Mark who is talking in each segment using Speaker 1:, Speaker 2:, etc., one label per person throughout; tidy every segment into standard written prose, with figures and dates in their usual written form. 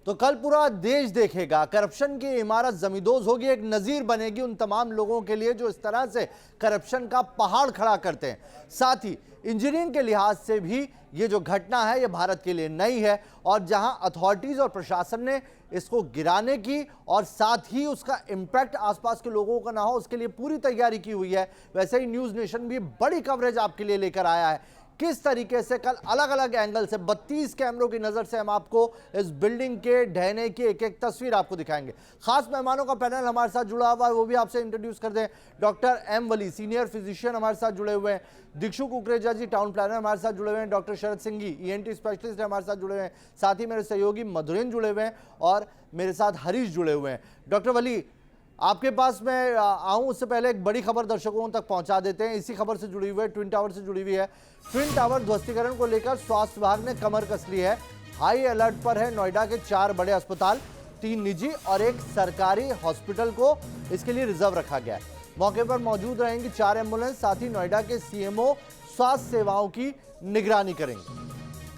Speaker 1: तो कल पूरा देश देखेगा, करप्शन की इमारत जमींदोज होगी, एक नजीर बनेगी उन तमाम लोगों के लिए जो इस तरह से करप्शन का पहाड़ खड़ा करते हैं। साथ ही इंजीनियरिंग के लिहाज से भी ये जो घटना है ये भारत के लिए नई है, और जहां अथॉरिटीज और प्रशासन ने इसको गिराने की और साथ ही उसका इम्पैक्ट आसपास के लोगों का ना हो उसके लिए पूरी तैयारी की हुई है। वैसे ही न्यूज नेशन भी बड़ी कवरेज आपके लिए लेकर आया है। किस तरीके से कल अलग अलग एंगल से 32 कैमरों की नजर से हम आपको इस बिल्डिंग के ढहने की एक एक तस्वीर आपको दिखाएंगे। खास मेहमानों का पैनल हमारे साथ जुड़ा हुआ है, वो भी आपसे इंट्रोड्यूस कर दें। डॉक्टर एम वली, सीनियर फिजिशियन, हमारे साथ जुड़े हुए हैं। दीक्षु कुकरेजा जी, टाउन प्लानर, हमारे साथ जुड़े हुए हैं। डॉक्टर शरद सिंघी, ईएनटी स्पेशलिस्ट, हमारे साथ जुड़े हुए हैं। साथ ही मेरे सहयोगी मधुरेन जुड़े हुए हैं और मेरे साथ हरीश जुड़े हुए हैं। डॉक्टर वली, आपके पास मैं आऊं उससे पहले एक बड़ी खबर दर्शकों तक पहुंचा देते हैं। इसी खबर से जुड़ी हुई है, ट्विन टावर से जुड़ी हुई है। ट्विन टावर ध्वस्तीकरण को लेकर स्वास्थ्य विभाग ने कमर कस ली है। हाई अलर्ट पर है नोएडा के 4 बड़े अस्पताल, 3 निजी और एक सरकारी हॉस्पिटल को इसके लिए रिजर्व रखा गया है। मौके पर मौजूद रहेंगी 4 एम्बुलेंस। साथ ही नोएडा के सीएमओ स्वास्थ्य सेवाओं की निगरानी करेंगे।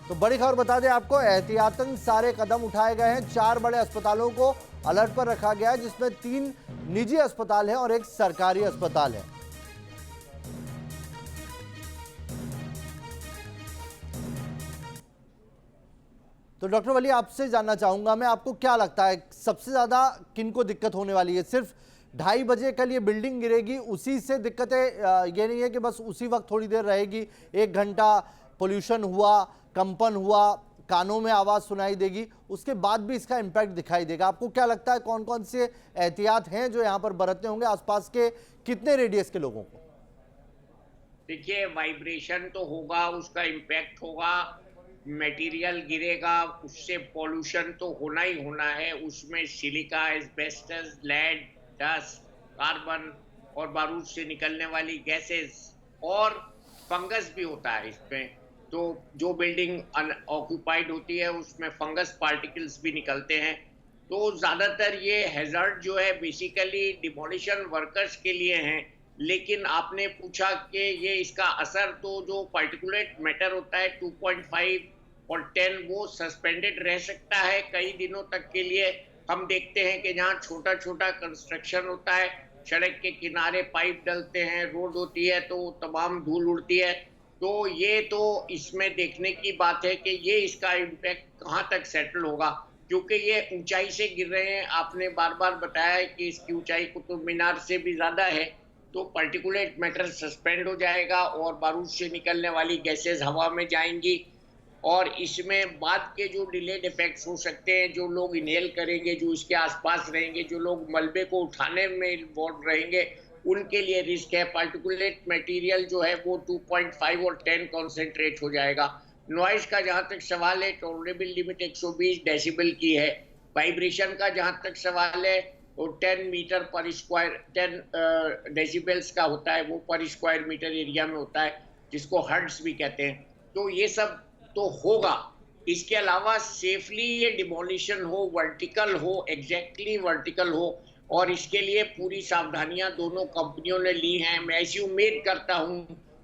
Speaker 1: तो बड़ी खबर बता दें आपको, एहतियातन सारे कदम उठाए गए हैं। 4 बड़े अस्पतालों को अलर्ट पर रखा गया है, जिसमें 3 निजी अस्पताल हैं और एक सरकारी अस्पताल है। तो डॉक्टर वली, आपसे जानना चाहूंगा मैं, आपको क्या लगता है सबसे ज्यादा किनको दिक्कत होने वाली है? सिर्फ 2:30 बजे कल ये बिल्डिंग गिरेगी उसी से दिक्कतें? ये नहीं है कि बस उसी वक्त थोड़ी देर रहेगी, 1 घंटा पोल्यूशन हुआ, कंपन हुआ, कानों में आवाज सुनाई देगी, उसके बाद भी इसका इम्पैक्ट दिखाई देगा? आपको क्या लगता है कौन कौन से एहतियात हैं जो यहाँ पर बरतने होंगे आसपास के कितने रेडियस के लोगों को?
Speaker 2: देखिए, वाइब्रेशन तो होगा, उसका इम्पैक्ट होगा, मटेरियल गिरेगा, उससे पॉल्यूशन तो होना ही होना है। उसमें silica, asbestos, lead, dust, carbon और बारूद से निकलने वाली गैसेस और फंगस भी होता है इसमें। तो जो बिल्डिंग अनऑक्यूपाइड होती है उसमें फंगस पार्टिकल्स भी निकलते हैं। तो ज्यादातर ये हैजर्ड जो है बेसिकली डिमोलिशन वर्कर्स के लिए हैं। लेकिन आपने पूछा कि ये इसका असर, तो जो पार्टिकुलेट मैटर होता है 2.5 और 10 वो सस्पेंडेड रह सकता है कई दिनों तक के लिए। हम देखते हैं कि जहाँ छोटा छोटा कंस्ट्रक्शन होता है, सड़क के किनारे पाइप डलते हैं, रोड होती है, तो तमाम धूल उड़ती है। तो ये तो इसमें देखने की बात है कि ये इसका इम्पैक्ट कहाँ तक सेटल होगा, क्योंकि ये ऊंचाई से गिर रहे हैं। आपने बार बार बताया है कि इसकी ऊंचाई कुतुब मीनार से भी ज्यादा है। तो पार्टिकुलेट मैटर सस्पेंड हो जाएगा और बारूद से निकलने वाली गैसेस हवा में जाएंगी। और इसमें बाद के जो डिलेड इफेक्ट्स हो सकते हैं, जो लोग इनहेल करेंगे, जो इसके आसपास रहेंगे, जो लोग मलबे को उठाने में इन्वॉल्व रहेंगे, उनके लिए रिस्क है। पार्टिकुलेट मटेरियल जो है वो 2.5 और 10 कॉन्सेंट्रेट हो जाएगा। नॉइज का जहां तक सवाल है, टॉलरेबल लिमिट 120 डेसिबल की है। वाइब्रेशन का जहां तक सवाल है, वो 10 मीटर पर स्क्वायर, 10 डेसिबल्स का होता है, वो पर स्क्वायर मीटर एरिया में होता है, जिसको हर्ट्ज भी कहते हैं। तो ये सब तो होगा। इसके अलावा सेफली ये डिमोलिशन हो, वर्टिकल हो, एग्जैक्टली वर्टिकल हो, और इसके लिए पूरी सावधानियां दोनों कंपनियों ने ली हैं। मैं ऐसी उम्मीद करता हूं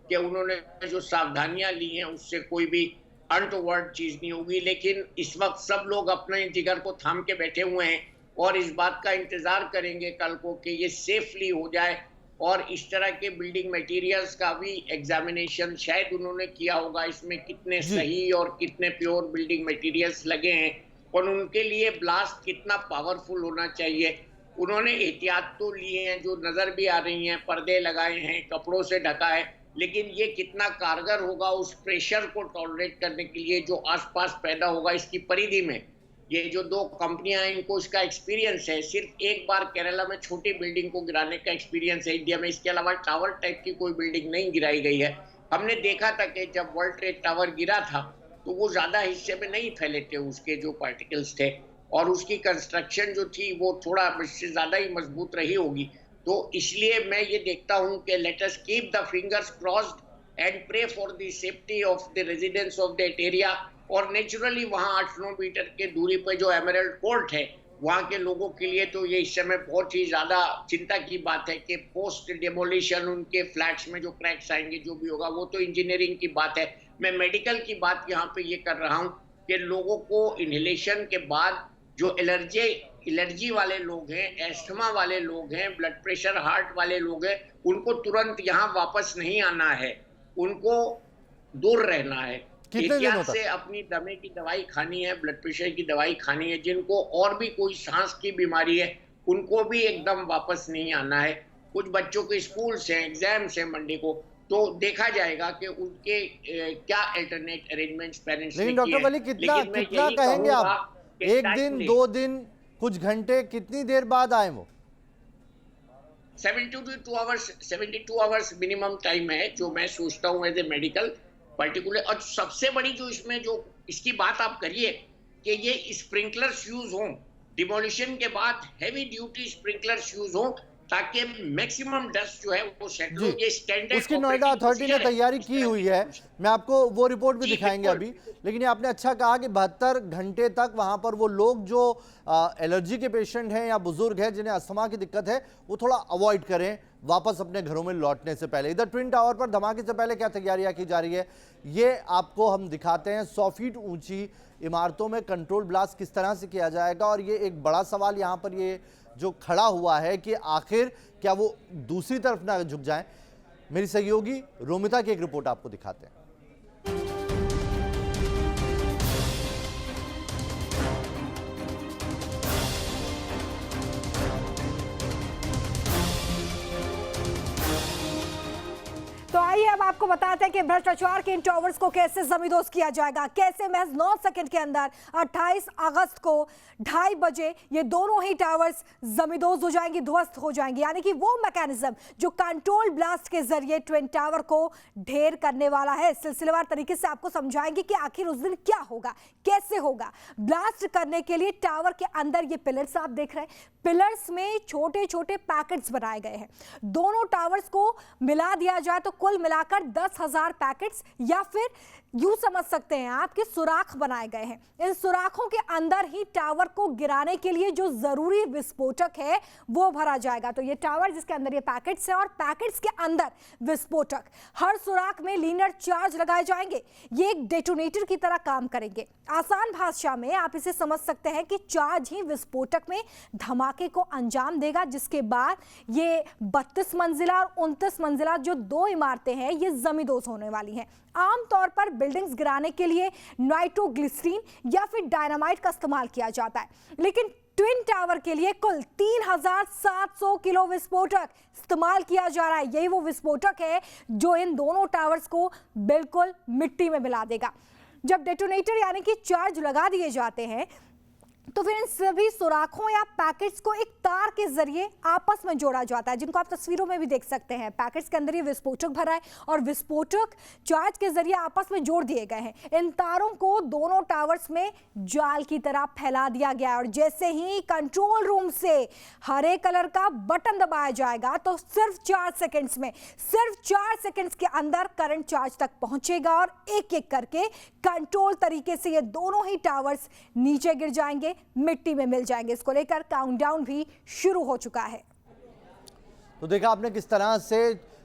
Speaker 2: कि उन्होंने जो सावधानियां ली हैं उससे कोई भी अनटोवर्ड चीज नहीं होगी। लेकिन इस वक्त सब लोग अपने जिगर को थाम के बैठे हुए हैं और इस बात का इंतजार करेंगे कल को कि ये सेफली हो जाए। और इस तरह के बिल्डिंग मटेरियल्स का भी एग्जामिनेशन शायद उन्होंने किया होगा, इसमें कितने सही और कितने प्योर बिल्डिंग मटेरियल्स लगे हैं और उनके लिए ब्लास्ट कितना पावरफुल होना चाहिए। उन्होंने एहतियात तो लिए हैं जो नजर भी आ रही हैं, पर्दे लगाए हैं, कपड़ों से ढका है, लेकिन ये कितना कारगर होगा उस प्रेशर को टॉलरेट करने के लिए जो आसपास पैदा होगा इसकी परिधि में। ये जो 2 कंपनियां हैं, इनको इसका एक्सपीरियंस है। सिर्फ एक बार केरला में छोटी बिल्डिंग को गिराने का एक्सपीरियंस है इंडिया में। इसके अलावा टावर टाइप की कोई बिल्डिंग नहीं गिराई गई है। हमने देखा था कि जब वर्ल्ड ट्रेड टावर गिरा था तो वो ज्यादा हिस्से में नहीं फैले थे उसके जो पार्टिकल्स थे, और उसकी कंस्ट्रक्शन जो थी वो थोड़ा इससे ज्यादा ही मजबूत रही होगी। तो इसलिए मैं ये देखता हूं कि let us keep the fingers crossed and pray for the safety of the residents of that area. और नेचुरली वहां 8-9 मीटर के दूरी पर जो एमरल्ड कोर्ट है, वहां के लोगों के लिए तो ये इस समय बहुत ही ज्यादा चिंता की बात है कि पोस्ट डेमोलिशन उनके फ्लैट्स में जो क्रैक्स आएंगे, जो भी होगा, वो तो इंजीनियरिंग की बात है। मैं मेडिकल की बात यहाँ पे ये कर रहा हूँ कि लोगों को इनहेलेशन के बाद जो एलर्जी वाले लोग हैं, एस्थमा वाले लोग हैं, ब्लड प्रेशर हार्ट वाले लोग हैं, उनको तुरंत यहाँ वापस नहीं आना है, उनको दूर रहना है।
Speaker 1: कितने दिनों
Speaker 2: एहतियात
Speaker 1: तक?
Speaker 2: से अपनी दमे की दवाई खानी है, ब्लड प्रेशर की दवाई खानी है। जिनको और भी कोई सांस की बीमारी है उनको भी एकदम वापस नहीं आना है। कुछ बच्चों के स्कूल्स हैं, एग्जाम्स हैं मंडे को, तो देखा जाएगा कि उनके क्या अल्टरनेट अरेंजमेंट्स पेरेंट्स ने
Speaker 1: लेकिन
Speaker 2: किए
Speaker 1: डॉक्टर
Speaker 2: हैं।
Speaker 1: वली कितना
Speaker 2: लेकिन मैं
Speaker 1: कितना
Speaker 2: यही
Speaker 1: कहेंगे
Speaker 2: कहूंगा
Speaker 1: आप,
Speaker 2: कि
Speaker 1: एक
Speaker 2: टाइम
Speaker 1: दिन,
Speaker 2: लें।
Speaker 1: 2 दिन, कुछ घंटे, कितनी देर बाद आए वो?
Speaker 2: 72 आवर्स मिनिमम टाइम है जो मैं सोचता हूँ एज ए मेडिकल पर्टिकुलर। और सबसे बड़ी जो इसमें जो इसकी बात आप करिए कि ये स्प्रिंकलर्स यूज हों, डिमोलिशन के बाद हैवी ड्यूटी स्प्रिंकलर्स यूज हों, ताकि मैक्सिमम डस्ट जो है वो सेट हो। ये स्टैंडर्ड
Speaker 1: उसकी नोएडा अथॉरिटी ने तैयारी की हुई है, मैं आपको वो रिपोर्ट भी
Speaker 2: जी,
Speaker 1: दिखाएंगे
Speaker 2: बिल्कुल।
Speaker 1: अभी। लेकिन ये आपने अच्छा कहा कि 72 घंटे तक वहां पर वो लोग जो एलर्जी के पेशेंट हैं या बुजुर्ग हैं जिन्हें अस्थमा की दिक्कत है, वो थोड़ा अवॉइड करें वापस अपने घरों में लौटने से पहले। इधर ट्विन टावर पर धमाके से पहले क्या तैयारियां की जा रही है, ये आपको हम दिखाते हैं। 100 फीट ऊंची इमारतों में कंट्रोल ब्लास्ट किस तरह से किया जाएगा, और ये एक बड़ा सवाल यहाँ पर ये जो खड़ा हुआ है कि आखिर क्या वो दूसरी तरफ ना झुक जाएं। मेरी सहयोगी रोमिता की एक रिपोर्ट आपको दिखाते हैं।
Speaker 3: तो आइए अब आपको बताते हैं कि भ्रष्टाचार के इन टावर्स को कैसे जमींदोज किया जाएगा, कैसे महज 9 सेकंड के अंदर 28 अगस्त को 2:30 बजे ये दोनों ही टावर्स जमींदोज हो जाएंगी, ध्वस्त हो जाएंगी। यानी कि वो मैकेनिज्म जो कंट्रोल ब्लास्ट के जरिए ट्विन टावर को ढेर करने वाला है। सिलसिलेवार तरीके से आपको समझाएंगे कि आखिर उस दिन क्या होगा, कैसे होगा। ब्लास्ट करने के लिए टावर के अंदर ये पिलर्स आप देख रहे हैं, पिलर्स में छोटे छोटे पैकेट्स बनाए गए हैं। दोनों टावर्स को मिला दिया जाए तो कुल मिलाकर 10,000 पैकेट्स, या फिर यूं समझ सकते हैं आप कि सुराख बनाए गए हैं। इन सुराखों के अंदर ही टावर को गिराने के लिए जो जरूरी विस्फोटक है वो भरा जाएगा। तो ये टावर जिसके अंदर ये पैकेट्स है और पैकेट्स के अंदर विस्फोटक, हर सुराख में लीनर चार्ज लगाए जाएंगे। ये एक डेटोनेटर की तरह काम करेंगे। आसान भाषा में आप इसे समझ सकते हैं कि चार्ज ही विस्फोटक में धमाके को अंजाम देगा, जिसके बाद ये 32 मंजिला और 29 मंजिला जो 2 इमारतें हैं ये जमींदोज होने वाली हैं। आमतौर पर बिल्डिंग्स गिराने के लिए नाइट्रोग्लिसरीन या फिर डायनामाइट का इस्तेमाल किया जाता है, लेकिन ट्विन टावर के लिए कुल 3,700 किलो विस्फोटक इस्तेमाल किया जा रहा है। यही वो विस्फोटक है जो इन दोनों टावर्स को बिल्कुल मिट्टी में मिला देगा। जब डेटोनेटर यानी कि चार्ज लगा दिए जाते हैं तो फिर इन सभी सुराखों या पैकेट्स को एक तार के जरिए आपस में जोड़ा जाता है, जिनको आप तस्वीरों में भी देख सकते हैं। पैकेट्स के अंदर ये विस्फोटक भरा है और विस्फोटक चार्ज के जरिए आपस में जोड़ दिए गए हैं। इन तारों को दोनों टावर्स में जाल की तरह फैला दिया गया है और जैसे ही कंट्रोल रूम से हरे कलर का बटन दबाया जाएगा तो सिर्फ 4 सेकेंड्स में, सिर्फ 4 सेकेंड्स के अंदर करंट चार्ज तक पहुंचेगा और एक एक करके कंट्रोल तरीके से ये दोनों ही टावर्स नीचे गिर जाएंगे, मिट्टी में मिल जाएंगे। इसको लेकर काउंटडाउन भी शुरू हो चुका है।
Speaker 1: तो देखा आपने किस तरह से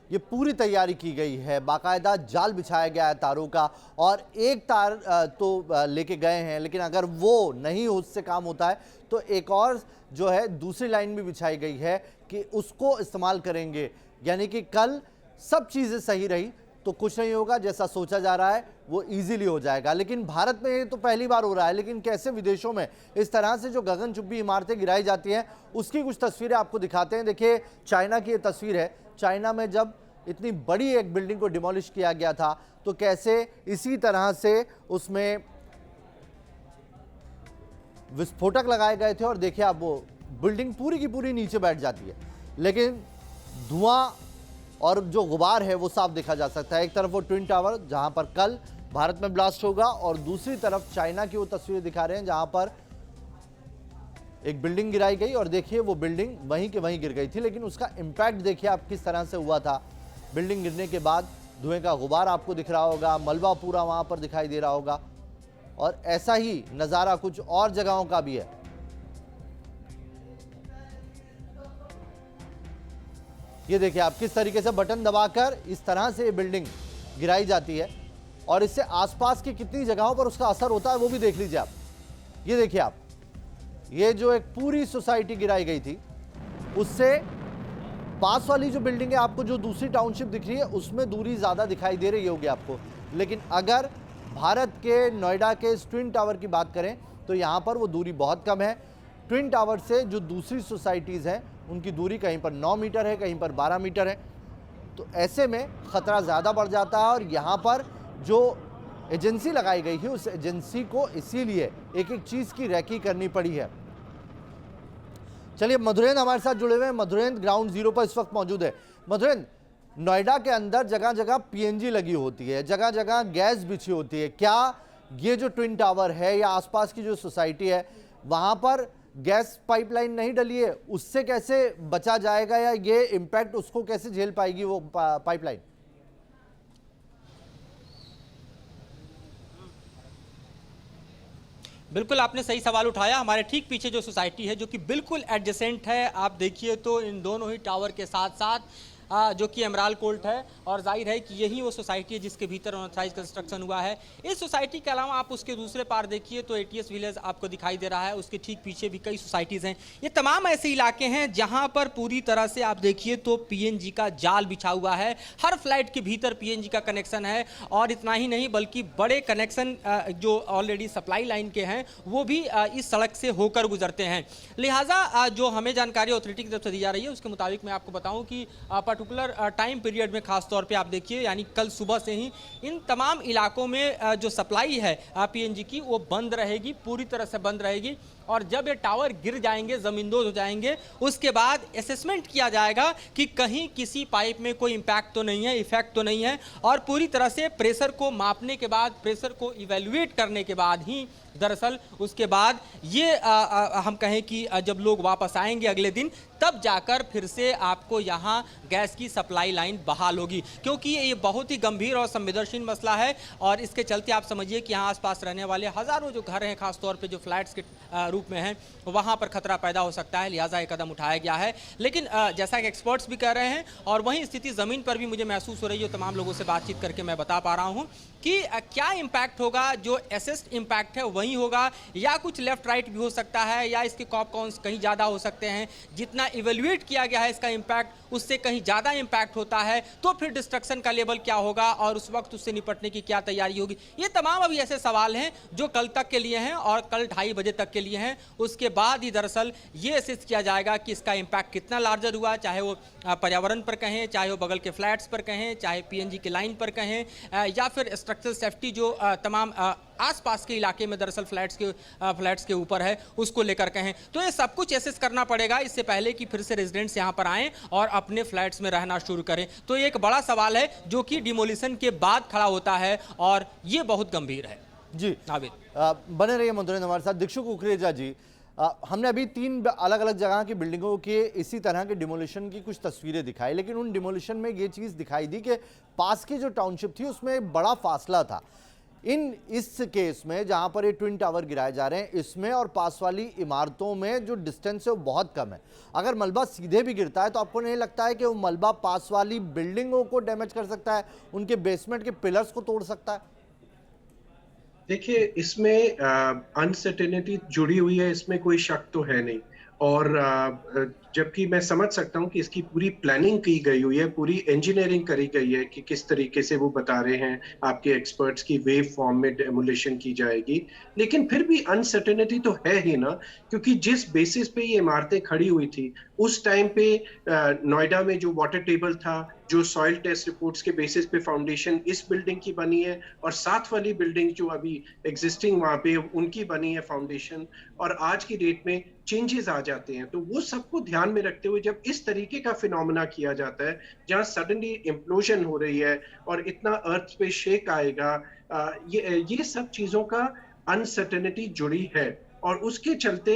Speaker 1: ये पूरी तैयारी की गई है, बाकायदा जाल बिछाया गया है तारों का, और एक तार तो लेके गए हैं, लेकिन अगर वो नहीं उससे काम होता है तो एक और जो है दूसरी लाइन भी बिछाई गई है कि उसको इस्तेमाल करेंगे। यानी कि कल सब चीज़ें सही रही तो कुछ नहीं होगा, जैसा सोचा जा रहा है वो इजीली हो जाएगा। लेकिन भारत में ये तो पहली बार हो रहा है, लेकिन कैसे विदेशों में इस तरह से जो गगनचुंबी इमारतें गिराई जाती हैं उसकी कुछ तस्वीरें आपको दिखाते हैं। देखिए चाइना की ये तस्वीर है। चाइना में जब इतनी बड़ी एक बिल्डिंग को डिमोलिश किया गया था तो कैसे इसी तरह से उसमें विस्फोटक लगाए गए थे, और देखिए आप वो बिल्डिंग पूरी की पूरी नीचे बैठ जाती है, लेकिन धुआं और जो गुबार है वो साफ देखा जा सकता है। एक तरफ वो ट्विन टावर जहां पर कल भारत में ब्लास्ट होगा, और दूसरी तरफ चाइना की वो तस्वीरें दिखा रहे हैं जहां पर एक बिल्डिंग गिराई गई, और देखिए वो बिल्डिंग वहीं के वहीं गिर गई थी, लेकिन उसका इम्पैक्ट देखिए आप किस तरह से हुआ था। बिल्डिंग गिरने के बाद धुएं का गुबार आपको दिख रहा होगा, मलबा पूरा वहां पर दिखाई दे रहा होगा, और ऐसा ही नज़ारा कुछ और जगहों का भी है। ये देखिए आप किस तरीके से बटन दबाकर इस तरह से ये बिल्डिंग गिराई जाती है, और इससे आसपास की कितनी जगहों पर उसका असर होता है वो भी देख लीजिए आप। ये देखिए आप ये जो एक पूरी सोसाइटी गिराई गई थी, उससे पास वाली जो बिल्डिंग है, आपको जो दूसरी टाउनशिप दिख रही है, उसमें दूरी ज़्यादा दिखाई दे रही होगी आपको। लेकिन अगर भारत के नोएडा के इस ट्विन टावर की बात करें तो यहाँ पर वो दूरी बहुत कम है। ट्विन टावर से जो दूसरी सोसाइटीज़ हैं उनकी दूरी कहीं पर 9 मीटर है, कहीं पर 12 मीटर है। तो ऐसे में ख़तरा ज़्यादा बढ़ जाता है और यहाँ पर जो एजेंसी लगाई गई है उस एजेंसी को इसीलिए एक एक चीज़ की रैकी करनी पड़ी है। चलिए, मधुरेंद्र हमारे साथ जुड़े हुए हैं। मधुरेंद्र ग्राउंड जीरो पर इस वक्त मौजूद है। मधुरेंद्र, नोएडा के अंदर जगह जगह पीएनजी लगी होती है, जगह जगह गैस बिछी होती है। क्या ये जो ट्विन टावर है या आसपास की जो सोसाइटी है वहां पर गैस पाइपलाइन नहीं डली है, उससे कैसे बचा जाएगा या ये इम्पैक्ट उसको कैसे झेल पाएगी वो पाइपलाइन?
Speaker 4: बिल्कुल, आपने सही सवाल उठाया। हमारे ठीक पीछे जो सोसाइटी है जो कि बिल्कुल एडजेसेंट है, आप देखिए तो इन दोनों ही टावर के साथ साथ जो कि एमराल्ड कोर्ट है, और जाहिर है कि यही वो सोसाइटी है जिसके भीतर अनऑथराइज कंस्ट्रक्शन हुआ है। इस सोसाइटी के अलावा आप उसके दूसरे पार देखिए तो एटीएस विलेज आपको दिखाई दे रहा है, उसके ठीक पीछे भी कई सोसाइटीज़ हैं। ये तमाम ऐसे इलाके हैं जहां पर पूरी तरह से आप देखिए तो पीएनजी का जाल बिछा हुआ है। हर फ्लैट के भीतर पीएनजी का कनेक्शन है, और इतना ही नहीं बल्कि बड़े कनेक्शन जो ऑलरेडी सप्लाई लाइन के हैं वो भी इस सड़क से होकर गुजरते हैं। लिहाजा जो हमें जानकारी अथॉरिटी की तरफ से दी जा रही है उसके मुताबिक मैं आपको बताऊं कि पर्टिकुलर टाइम पीरियड में खास तौर पे आप देखिए, यानी कल सुबह से ही इन तमाम इलाकों में जो सप्लाई है पीएनजी की वो बंद रहेगी, पूरी तरह से बंद रहेगी। और जब ये टावर गिर जाएंगे, ज़मींदोज़ हो जाएंगे, उसके बाद असेसमेंट किया जाएगा कि कहीं किसी पाइप में कोई इम्पैक्ट तो नहीं है, इफेक्ट तो नहीं है, और पूरी तरह से प्रेशर को मापने के बाद, प्रेशर को इवेल्युएट करने के बाद ही दरअसल उसके बाद ये हम कहें कि जब लोग वापस आएंगे अगले दिन, तब जाकर फिर से आपको यहाँ गैस की सप्लाई लाइन बहाल होगी। क्योंकि ये बहुत ही गंभीर और संवेदनशील मसला है, और इसके चलते आप समझिए कि यहाँ आसपास रहने वाले हज़ारों जो घर हैं, खासतौर पे जो फ्लैट्स के रूप में हैं, वहाँ पर खतरा पैदा हो सकता है। लिहाजा ये कदम उठाया गया है। लेकिन जैसा कि एक्सपर्ट्स भी कह रहे हैं, और वहीं स्थिति ज़मीन पर भी मुझे महसूस हो रही है, तमाम लोगों से बातचीत करके मैं बता पा रहा हूँ कि क्या इम्पैक्ट होगा, जो एसेस्ड इम्पैक्ट है वही होगा, या कुछ लेफ्ट राइट भी हो सकता है, या इसके कॉप कॉन्स कहीं ज़्यादा हो सकते हैं। जितना इवेल्युएट किया गया है इसका इम्पैक्ट, उससे कहीं ज़्यादा इम्पैक्ट होता है तो फिर डिस्ट्रक्शन का लेवल क्या होगा और उस वक्त उससे निपटने की क्या तैयारी होगी। ये तमाम अभी ऐसे सवाल हैं जो कल तक के लिए हैं और कल 2:30 बजे तक के लिए हैं। उसके बाद ही दरअसल ये असेस किया जाएगा कि इसका इम्पैक्ट कितना लार्जर हुआ, चाहे वो पर्यावरण पर कहें, चाहे वो बगल के फ्लैट्स पर कहें, चाहे पीएनजी की लाइन पर कहें, या फिर स्ट्रक्चरल सेफ्टी जो तमाम आसपास के इलाके में दरअसल फ्लैट्स के ऊपर है उसको लेकर कहें। तो ये सब कुछ एसेस करना पड़ेगा इससे पहले कि फिर से रेजिडेंट्स यहाँ पर आएँ और अपने फ्लैट्स में रहना शुरू करें। तो ये एक बड़ा सवाल है जो कि डिमोलिशन के बाद खड़ा होता है, और ये बहुत गंभीर है।
Speaker 1: जी
Speaker 4: नाविद,
Speaker 1: बने रहिए मधुरेंद्र हमारे साथ। दीक्षु कुकरेजा जी, हमने अभी 3 अलग अलग जगह की बिल्डिंगों के इसी तरह के डिमोलिशन की कुछ तस्वीरें दिखाई, लेकिन उन डिमोलिशन में ये चीज़ दिखाई दी कि पास की जो टाउनशिप थी उसमें बड़ा फासला था। इस केस में जहां पर ये ट्विन टावर गिराए जा रहे हैं, इसमें और पास वाली इमारतों में जो डिस्टेंस है वो बहुत कम है। अगर मलबा सीधे भी गिरता है तो आपको नहीं लगता है कि वो मलबा पास वाली बिल्डिंगों को डैमेज कर सकता है, उनके बेसमेंट के पिलर्स को तोड़ सकता है?
Speaker 5: देखिए, इसमें अनसर्टेनिटी जुड़ी हुई है, इसमें कोई शक तो है नहीं। और जबकि मैं समझ सकता हूँ कि इसकी पूरी प्लानिंग की गई हुई है, पूरी इंजीनियरिंग करी गई है कि किस तरीके से वो बता रहे हैं आपके एक्सपर्ट्स की वेव फॉर्म में डेमोलिशन की जाएगी। लेकिन फिर भी अनसर्टेनिटी तो है ही ना, क्योंकि जिस बेसिस पे ये इमारतें खड़ी हुई थी उस टाइम पे नोएडा में जो वाटर टेबल था, जो सॉइल टेस्ट रिपोर्ट्स के बेसिस पे फाउंडेशन इस बिल्डिंग की बनी है, और साथ वाली बिल्डिंग जो अभी एग्जिस्टिंग वहां पे उनकी बनी है फाउंडेशन, और आज की डेट में चेंजेस आ जाते हैं। तो वो सबको ध्यान में रखते हुए जब इस तरीके का फिनोमेना किया जाता है जहां सडनली इम्प्लोजन हो रही है और इतना अर्थ पे शेक आएगा, ये सब चीजों का अनसर्टेनिटी जुड़ी है। और उसके चलते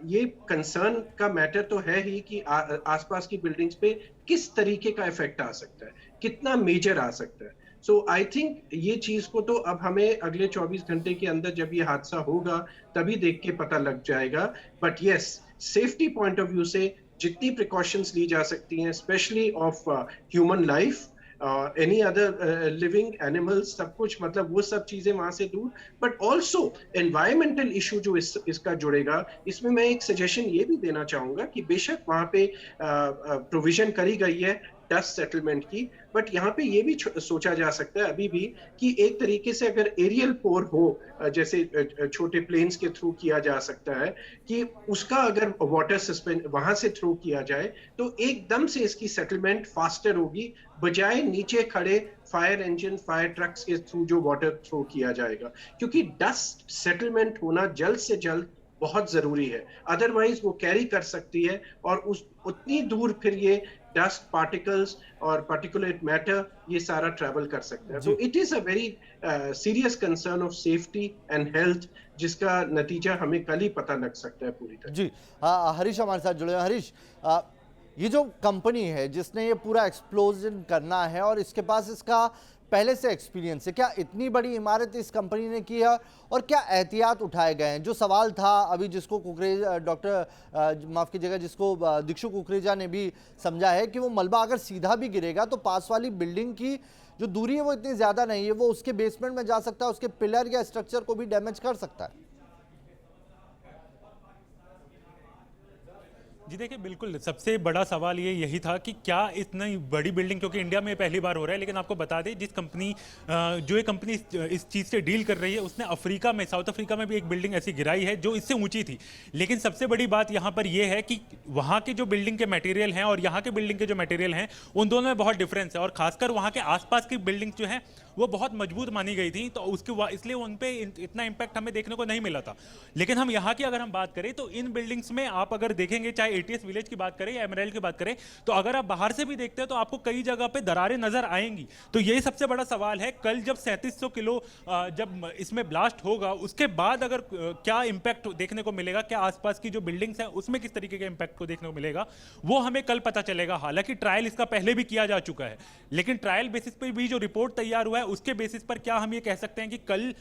Speaker 5: ये कंसर्न का मैटर तो है ही कि आसपास की बिल्डिंग्स पे किस तरीके का इफेक्ट आ सकता है, कितना मेजर आ सकता है। सो आई थिंक ये चीज को तो अब हमें अगले 24 घंटे के अंदर जब ये हादसा होगा तभी देख के पता लग जाएगा। But yes, safety point of view से जितनी प्रिकॉशंस ली जा सकती हैं, specially of human life, any other living animals, सब कुछ, मतलब वो सब चीजें वहां से दूर। बट ऑल्सो एनवायरमेंटल इशू जो इसका जुड़ेगा, इसमें मैं एक सजेशन ये भी देना चाहूंगा कि बेशक वहां पे प्रोविजन करी गई है डस्ट सेटलमेंट की, बट यहाँ पे ये भी सोचा जा सकता है अभी भी कि एक तरीके से अगर एरियल पोर हो, जैसे छोटे प्लेन्स के थ्रू किया जा सकता है, कि उसका अगर वाटर सस्पेंड वहां से थ्रू किया जाए तो एकदम से इसकी सेटलमेंट फास्टर होगी, बजाय नीचे खड़े फायर इंजन, फायर ट्रक्स के थ्रू जो वाटर थ्रो किया जाएगा। क्योंकि डस्ट सेटलमेंट होना जल्द से जल्द बहुत जरूरी है, अदरवाइज वो कैरी कर सकती है और उस उतनी दूर फिर ये डस्ट पार्टिकल्स और पार्टिकुलेट मैटर ये सारा ट्रैवल कर सकता है। तो it is a very serious concern of safety and health, जिसका नतीजा हमें कल ही पता लग सकता है पूरी तरह।
Speaker 1: जी हरीश हमारे साथ जुड़े हैं। हरीश, ये जो कंपनी है जिसने ये पूरा एक्सप्लोजन करना है और इसके पास इसका पहले से एक्सपीरियंस है, क्या इतनी बड़ी इमारत इस कंपनी ने की है और क्या एहतियात उठाए गए हैं? जो सवाल था अभी जिसको माफ़ कीजिएगा, जिसको दीक्षु कुकरेजा ने भी समझा है कि वो मलबा अगर सीधा भी गिरेगा तो पास वाली बिल्डिंग की जो दूरी है वो इतनी ज़्यादा नहीं है, वो उसके बेसमेंट में जा सकता है, उसके पिलर या स्ट्रक्चर को भी डैमेज कर सकता है।
Speaker 6: जी देखिए, बिल्कुल सबसे बड़ा सवाल ये यही था कि क्या इतनी बड़ी बिल्डिंग, क्योंकि इंडिया में पहली बार हो रहा है, लेकिन आपको बता दें जिस कंपनी जो ये कंपनी इस चीज़ से डील कर रही है उसने अफ्रीका में, साउथ अफ्रीका में भी एक बिल्डिंग ऐसी गिराई है जो इससे ऊंची थी। लेकिन सबसे बड़ी बात यहाँ पर यह है कि वहाँ के जो बिल्डिंग के मटेरियल हैं और यहाँ के बिल्डिंग के जो मटेरियल हैं उन दोनों में बहुत डिफरेंस है, और खासकर वहाँ के आसपास की बिल्डिंग जो है वो बहुत मजबूत मानी गई थी, तो उसके इसलिए उन पे इतना इम्पैक्ट हमें देखने को नहीं मिला था। लेकिन हम यहाँ की अगर हम बात करें तो इन बिल्डिंग्स में आप अगर देखेंगे, चाहे एटीएस विलेज की बात करें या एमरल्ड की बात करें, तो अगर आप बाहर से भी देखते हैं तो आपको कई जगह पे दरारें नजर आएंगी। तो यही सबसे बड़ा सवाल है, कल जब 3700 किलो जब इसमें ब्लास्ट होगा उसके बाद अगर क्या इंपैक्ट देखने को मिलेगा, क्या आसपास की जो बिल्डिंग्स हैं उसमें किस तरीके के इंपैक्ट को देखने को मिलेगा, वो हमें कल पता चलेगा। हालांकि ट्रायल इसका पहले भी किया जा चुका है, लेकिन ट्रायल बेसिस पर भी जो रिपोर्ट तैयार हुआ है उसके बेसिस पर क्या हम ये कह सकते हैं कि कल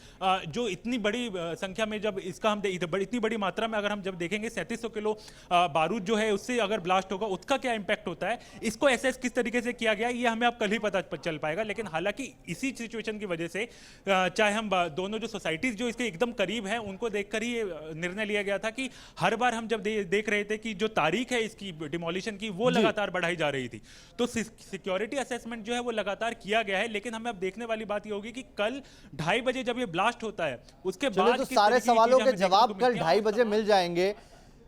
Speaker 6: जो इतनी बड़ी संख्या में जब इसका हम इतनी बड़ी मात्रा में अगर हम जब देखेंगे 3700 किलो बारूद जो है उससे अगर ब्लास्ट होगा उसका क्या इंपैक्ट होता है, इसको एसेस किस तरीके से किया गया ये हमें अब कल ही पता चल पाएगा। लेकिन हालांकि इसी सिचुएशन की वजह से चाहे हम दोनों जो सोसाइटीज जो इसके एकदम करीब हैं उनको देखकर ही निर्णय लिया गया था कि हर बार हम जब देख रहे थे कि जो तारीख है इसकी डिमोलिशन की वो लगातार बढ़ाई जा रही थी, तो सिक्योरिटी असेसमेंट जो है वो लगातार किया गया है। लेकिन हमें अब देखने वाली बात ये होगी कि कल 2:30 बजे जब ये ब्लास्ट होता है उसके बाद
Speaker 1: तो सारे सवालों के जवाब कल 2:30 बजे मिल जाएंगे,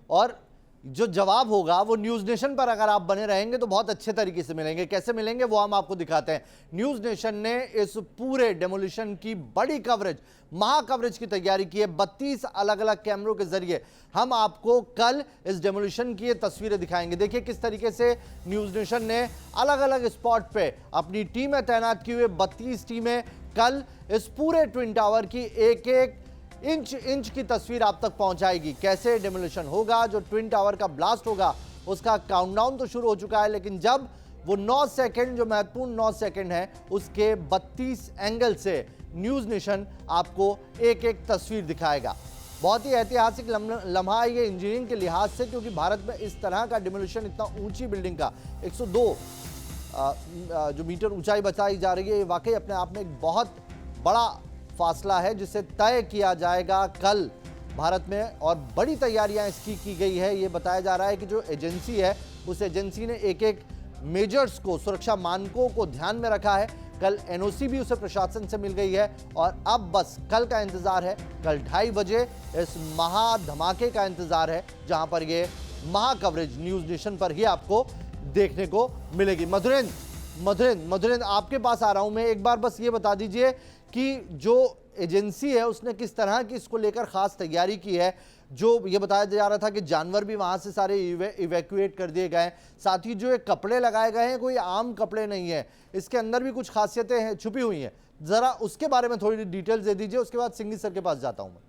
Speaker 1: और जो जवाब होगा वो न्यूज़ नेशन पर अगर आप बने रहेंगे तो बहुत अच्छे तरीके से मिलेंगे। कैसे मिलेंगे वो हम आपको दिखाते हैं। न्यूज़ नेशन ने इस पूरे डेमोलिशन की बड़ी कवरेज, महा कवरेज की तैयारी की है। 32 अलग अलग कैमरों के जरिए हम आपको कल इस डेमोलिशन की ये तस्वीरें दिखाएंगे। देखिए किस तरीके से न्यूज़ नेशन ने अलग अलग स्पॉट पे अपनी टीमें तैनात की हुई। 32 टीमें कल इस पूरे ट्विन टावर की एक एक इंच की तस्वीर आप तक पहुंचाएगी। कैसे डेमोलिशन होगा, जो ट्विन टावर का ब्लास्ट होगा उसका काउंटडाउन तो शुरू हो चुका है, लेकिन जब वो 9 सेकंड, जो महत्वपूर्ण 9 सेकंड है, उसके 32 एंगल से न्यूज़ नेशन आपको एक एक तस्वीर दिखाएगा। बहुत ही ऐतिहासिक लम्हा है ये इंजीनियरिंग के लिहाज से, क्योंकि भारत में इस तरह का डेमोलिशन, इतना ऊंची बिल्डिंग का 102 जो मीटर ऊंचाई बताई जा रही है, ये वाकई अपने आप में एक बहुत बड़ा फासला है जिसे तय किया जाएगा कल भारत में। और बड़ी तैयारियां इसकी की गई है। ये बताया जा रहा है कि जो एजेंसी है उस एजेंसी ने एक एक मेजर्स को, सुरक्षा मानकों को ध्यान में रखा है। कल एनओसी भी उसे प्रशासन से मिल गई है और अब बस कल का इंतजार है। कल 2:30 बजे इस महा धमाके का इंतजार है, जहां पर ये महा कवरेज न्यूज़ नेशन पर ही आपको देखने को मिलेगी। मधुरेंद्र आपके पास आ रहा हूं मैं। एक बार बस ये बता दीजिए कि जो एजेंसी है उसने किस तरह की इसको लेकर खास तैयारी की है। जो ये बताया जा रहा था कि जानवर भी वहां से सारे इवैक्यूएट कर दिए गए हैं, साथ ही जो ये कपड़े लगाए गए हैं कोई आम कपड़े नहीं है, इसके अंदर भी कुछ खासियतें हैं, छुपी हुई हैं। जरा उसके बारे में थोड़ी डिटेल्स दे दीजिए, उसके बाद सिंघी सर के पास जाता हूं मैं।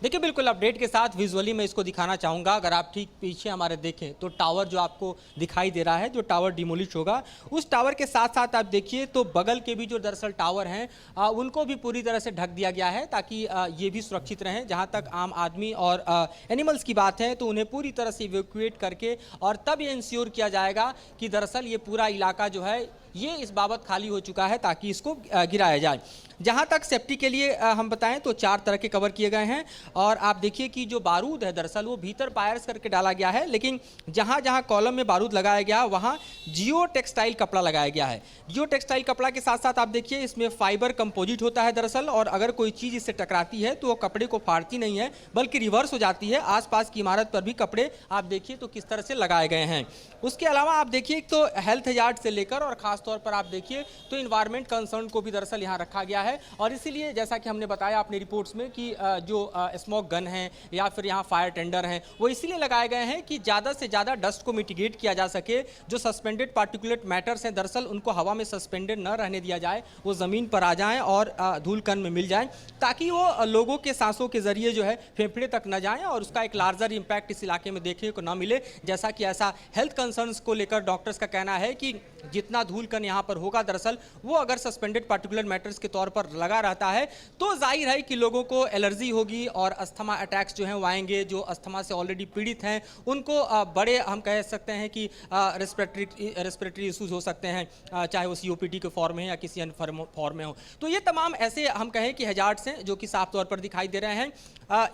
Speaker 4: देखिए बिल्कुल अपडेट के साथ विजुअली मैं इसको दिखाना चाहूँगा। अगर आप ठीक पीछे हमारे देखें तो टावर जो आपको दिखाई दे रहा है, जो टावर डिमोलिश होगा, उस टावर के साथ साथ आप देखिए तो बगल के भी जो दरअसल टावर हैं उनको भी पूरी तरह से ढक दिया गया है ताकि ये भी सुरक्षित रहें। जहाँ तक आम आदमी और एनिमल्स की बात है तो उन्हें पूरी तरह से इवैक्यूएट करके और तब ये इंश्योर किया जाएगा कि दरअसल ये पूरा इलाका जो है ये इस बाबत खाली हो चुका है ताकि इसको गिराया जाए। जहाँ तक सेफ्टी के लिए हम बताएं तो 4 तरह के कवर किए गए हैं और आप देखिए कि जो बारूद है दरअसल वो भीतर पायर्स करके डाला गया है, लेकिन जहाँ जहाँ कॉलम में बारूद लगाया गया वहाँ जियो टेक्सटाइल कपड़ा लगाया गया है। जियो टेक्सटाइल कपड़ा के साथ साथ आप देखिए इसमें फाइबर कंपोजिट होता है दरअसल, और अगर कोई चीज़ इससे टकराती है तो वो कपड़े को फाड़ती नहीं है बल्कि रिवर्स हो जाती है। आसपास की इमारत पर भी कपड़े आप देखिए तो किस तरह से लगाए गए हैं। उसके अलावा आप देखिए तो हेल्थ हजार्ड से लेकर और खासतौर पर आप देखिए तो इन्वायरमेंट कंसर्न को भी दरअसल यहाँ रखा गया है, और इसीलिए जैसा कि हमने बताया अपनी रिपोर्ट्स में कि जो स्मोक गन है या फिर यहाँ फायर टेंडर हैं वो इसीलिए लगाए गए हैं कि ज़्यादा से ज़्यादा डस्ट को मिटिगेट किया जा सके। जो सस्पेंडेड पार्टिकुलेट मैटर्स हैं दरअसल उनको हवा में सस्पेंडेड न रहने दिया जाए, वो ज़मीन पर आ जाएं और धूल कण में मिल जाएं ताकि वो लोगों के सांसों के जरिए जो है फेफड़े तक न जाएं और उसका एक लार्जर इम्पैक्ट इस इलाके में देखने को न मिले। जैसा कि ऐसा हेल्थ कंसर्न्स को लेकर डॉक्टर्स का कहना है कि जितना धूल कण यहाँ पर होगा दरअसल वो अगर सस्पेंडेड पार्टिकुलर मैटर्स के तौर पर लगा रहता है तो जाहिर है कि लोगों को एलर्जी होगी और अस्थमा अटैक्स जो हैं वो आएंगे। जो अस्थमा से ऑलरेडी पीड़ित हैं उनको बड़े हम कह सकते हैं कि रेस्पिरेटरी इश्यूज हो सकते हैं, चाहे वो COPD के फॉर्म में या किसी अन्य फॉर्म में हो। तो ये तमाम ऐसे हम कहें कि हैजार्ड्स हैं जो कि साफ तौर पर दिखाई दे रहे हैं।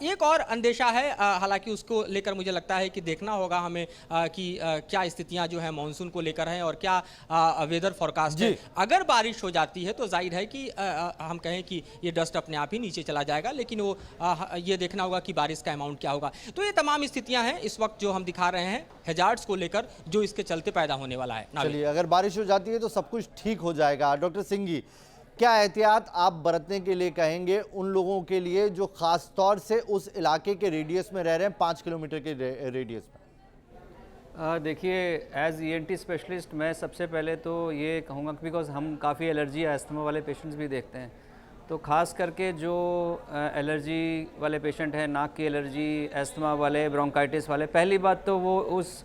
Speaker 4: एक और अंदेशा है, हालांकि उसको लेकर मुझे लगता है कि देखना होगा हमें कि क्या स्थितियां जो है मानसून को लेकर हैं और क्या वेदर फोरकास्ट है। अगर बारिश हो जाती है तो जाहिर है कि हम कहें कि ये डस्ट अपने आप ही नीचे चला जाएगा, लेकिन वो ये देखना होगा कि बारिश का अमाउंट क्या होगा। तो ये तमाम स्थितियां हैं इस वक्त जो हम दिखा रहे हैं हैजार्ड्स को लेकर जो इसके चलते पैदा होने वाला है।
Speaker 1: चलिए, अगर बारिश हो जाती है तो सब कुछ ठीक हो जाएगा। डॉक्टर सिंह जी, क्या एहतियात आप बरतने के लिए कहेंगे उन लोगों के लिए जो खास तौर से उस इलाके के रेडियस में रह रहे हैं, 5 किलोमीटर के रेडियस में?
Speaker 7: देखिए, एज ENT स्पेशलिस्ट मैं सबसे पहले तो ये कहूँगा बिकॉज हम काफ़ी एलर्जी या अस्थमा वाले पेशेंट्स भी देखते हैं, तो ख़ास करके जो एलर्जी वाले पेशेंट हैं, नाक की एलर्जी, अस्थमा वाले, ब्रोंकाइटिस वाले, पहली बात तो वो उस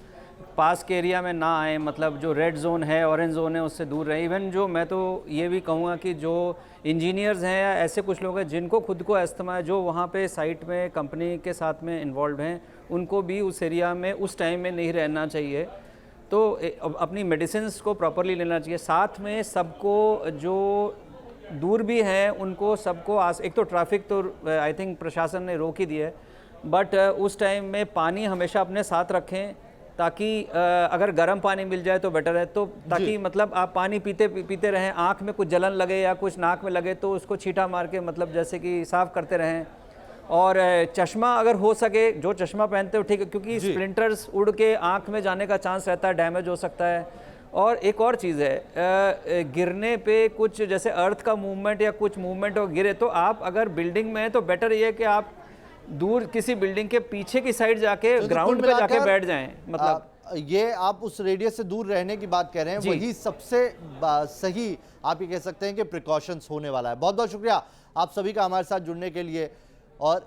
Speaker 7: पास के एरिया में ना आए, मतलब जो रेड जोन है, ऑरेंज जोन है, उससे दूर रहें। इवन जो मैं तो ये भी कहूँगा कि जो इंजीनियर्स हैं या ऐसे कुछ लोग हैं जिनको खुद को अस्थमा है, जो वहाँ पे साइट में कंपनी के साथ में इन्वॉल्व हैं, उनको भी उस एरिया में उस टाइम में नहीं रहना चाहिए। तो अपनी मेडिसिन्स को प्रॉपरली लेना चाहिए। साथ में सबको जो दूर भी हैं उनको सबको एक तो ट्रैफिक तो आई थिंक प्रशासन ने रोक ही दिया है, बट उस टाइम में पानी हमेशा अपने साथ रखें ताकि अगर गर्म पानी मिल जाए तो बेटर है। तो ताकि मतलब आप पानी पीते रहें, आँख में कुछ जलन लगे या कुछ नाक में लगे तो उसको छींटा मार के मतलब जैसे कि साफ़ करते रहें। और चश्मा अगर हो सके, जो चश्मा पहनते हो ठीक है, क्योंकि स्प्लिंटर्स उड़ के आँख में जाने का चांस रहता है, डैमेज हो सकता है। और एक और चीज़ है, गिरने पे कुछ जैसे अर्थ का मूवमेंट या कुछ मूवमेंट हो गिरे तो आप अगर बिल्डिंग में हैं तो बेटर ये है कि आप दूर किसी बिल्डिंग के पीछे की साइड जाके ग्राउंड पे जाके बैठ जाएं। मतलब
Speaker 1: ये आप उस रेडियस से दूर रहने की बात कह रहे हैं, वही सबसे सही आप ये कह सकते हैं कि प्रिकॉशंस होने वाला है। बहुत बहुत शुक्रिया आप सभी का हमारे साथ जुड़ने के लिए। और